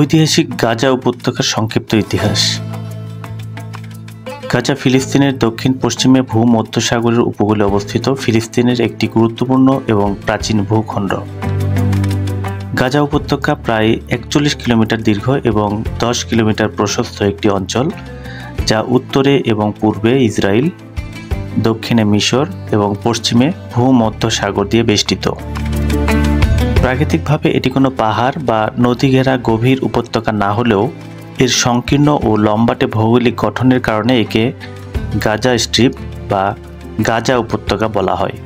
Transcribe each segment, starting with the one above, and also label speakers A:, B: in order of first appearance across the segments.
A: ঐতিহাসিক গাজা উপত্যকার সংক্ষিপ্ত ইতিহাস। গাজা ফিলিস্তিনের দক্ষিণ পশ্চিমে ভূমধ্যসাগরের উপকূলে অবস্থিত ফিলিস্তিনের একটি গুরুত্বপূর্ণ এবং প্রাচীন ভূখণ্ড। গাজা উপত্যকা প্রায় 41 কিলোমিটার দীর্ঘ এবং 10 কিলোমিটার প্রশস্ত একটি অঞ্চল, যা উত্তরে এবং পূর্বে ইসরায়েল, দক্ষিণে মিশর এবং পশ্চিমে ভূমধ্যসাগর দিয়ে বেষ্টিত। প্রাকৃতিকভাবে এটি কোনো পাহাড় বা নদী ঘেরা গভীর উপত্যকা না হলেও এর সংকীর্ণ ও লম্বাটে ভৌগোলিক গঠনের কারণে একে গাজা স্ট্রিপ বা গাজা উপত্যকা বলা হয়।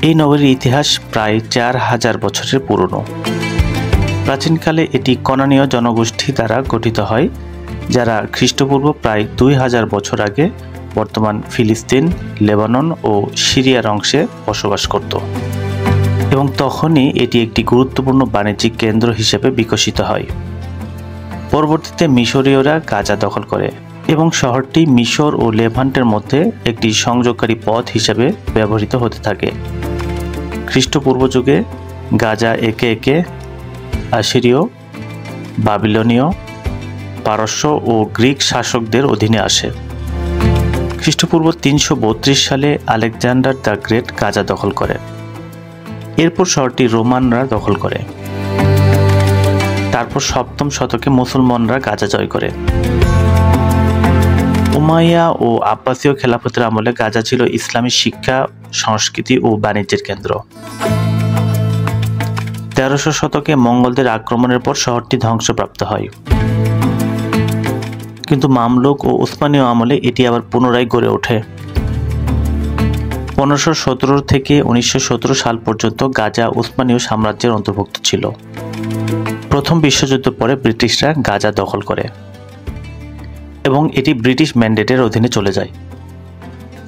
A: এই নগরীর ইতিহাস প্রায় 4000 বছরের পুরনো। প্রাচীনকালে এটি কনানীয় জনগোষ্ঠী দ্বারা গঠিত হয়, যারা খ্রিস্টপূর্ব প্রায় 2000 বছর আগে বর্তমান ফিলিস্তিন, লেবানন ও সিরিয়ার অংশে বসবাস করত এবং তখনই এটি একটি গুরুত্বপূর্ণ বাণিজ্যিক কেন্দ্র হিসেবে বিকশিত হয়। পরবর্তীতে মিশরীয়রা গাজা দখল করে এবং শহরটি মিশর ও লেভান্টের মধ্যে একটি সংযোগকারী পথ হিসেবে ব্যবহৃত হতে থাকে। খ্রিস্টপূর্ব যুগে গাজা একে একে আসিরীয়, বাবিলনীয়, পারস্য ও গ্রিক শাসকদের অধীনে আসে। খ্রিস্টপূর্ব 332 সালে আলেকজান্ডার দ্য গ্রেট গাজা দখল করে। এরপর শহরটি রোমানরা দখল করে। তারপর 7ম শতকে মুসলমানরা গাজা জয় করে। উমাইয়া ও আব্বাসীয় খেলাফতের আমলে গাজা ছিল ইসলামী শিক্ষা, সংস্কৃতি ও বাণিজ্যের কেন্দ্র। 1300 শতকে মঙ্গোলদের আক্রমণের পর শহরটি ধ্বংসপ্রাপ্ত হয়, কিন্তু মামলুক ও উসমানীয় আমলে এটি আবার পুনরায় গড়ে ওঠে। 1517 থেকে 1917 সাল পর্যন্ত গাজা উসমানীয় সাম্রাজ্যের অন্তর্ভুক্ত ছিল। প্রথম বিশ্বযুদ্ধের পরে ব্রিটিশরা গাজা দখল করে এবং এটি ব্রিটিশ ম্যান্ডেটের অধীনে চলে যায়।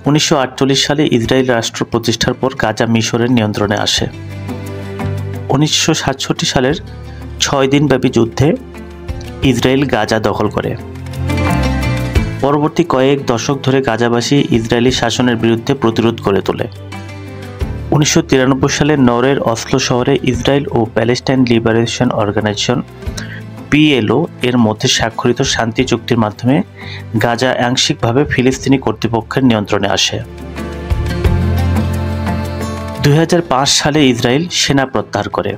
A: 1948 সালে ইসরায়েল রাষ্ট্র প্রতিষ্ঠার পর গাজা মিশরের নিয়ন্ত্রণে আসে। 1967 সালের 6 দিনব্যাপী যুদ্ধে ইসরায়েল গাজা দখল করে। পরবর্তী কয়েক দশক ধরে গাজাবাসী ইসরায়েলি শাসনের বিরুদ্ধে প্রতিরোধ গড়ে তোলে। 1993 সালে নরওয়ের অসলো শহরে ইসরায়েল ও প্যালেস্টাইন লিবারেশন অর্গানাইজেশন (PLO) এর মধ্যে স্বাক্ষরিত শান্তি চুক্তির মাধ্যমে গাজা আংশিকভাবে ফিলিস্তিনি কর্তৃপক্ষের নিয়ন্ত্রণে আসে। 2005 সালে ইসরায়েল সেনা প্রত্যাহার করে।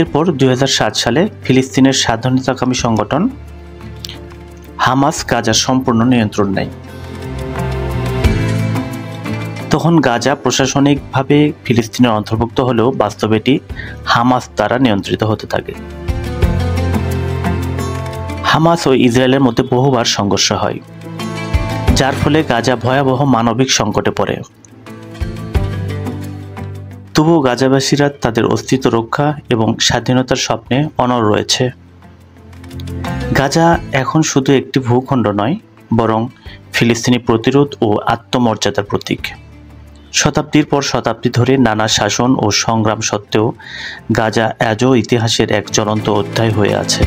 A: এরপর 2007 সালে ফিলিস্তিনের স্বাধীনতাকামী সংগঠন হামাস গাজার সম্পূর্ণ নিয়ন্ত্রণ নেয়। তখন গাজা প্রশাসনিকভাবে ফিলিস্তিনের অন্তর্ভুক্ত হলেও বাস্তবে এটি হামাস দ্বারা নিয়ন্ত্রিত হতে থাকে। হামাস ও ইসরায়েলের মধ্যে বহুবার সংঘর্ষ হয়, যার ফলে গাজা ভয়াবহ মানবিক সংকটে পড়ে। তবুও গাজাবাসীরা তাদের অস্তিত্ব রক্ষা এবং স্বাধীনতার স্বপ্নে অনড় রয়েছে। গাজা এখন শুধু একটি ভূখণ্ড নয়, বরং ফিলিস্তিনি প্রতিরোধ ও আত্মমর্যাদার প্রতীক। শতাব্দীর পর শতাব্দী ধরে নানা শাসন ও সংগ্রাম সত্ত্বেও গাজা আজও ইতিহাসের এক জ্বলন্ত অধ্যায় হয়ে আছে।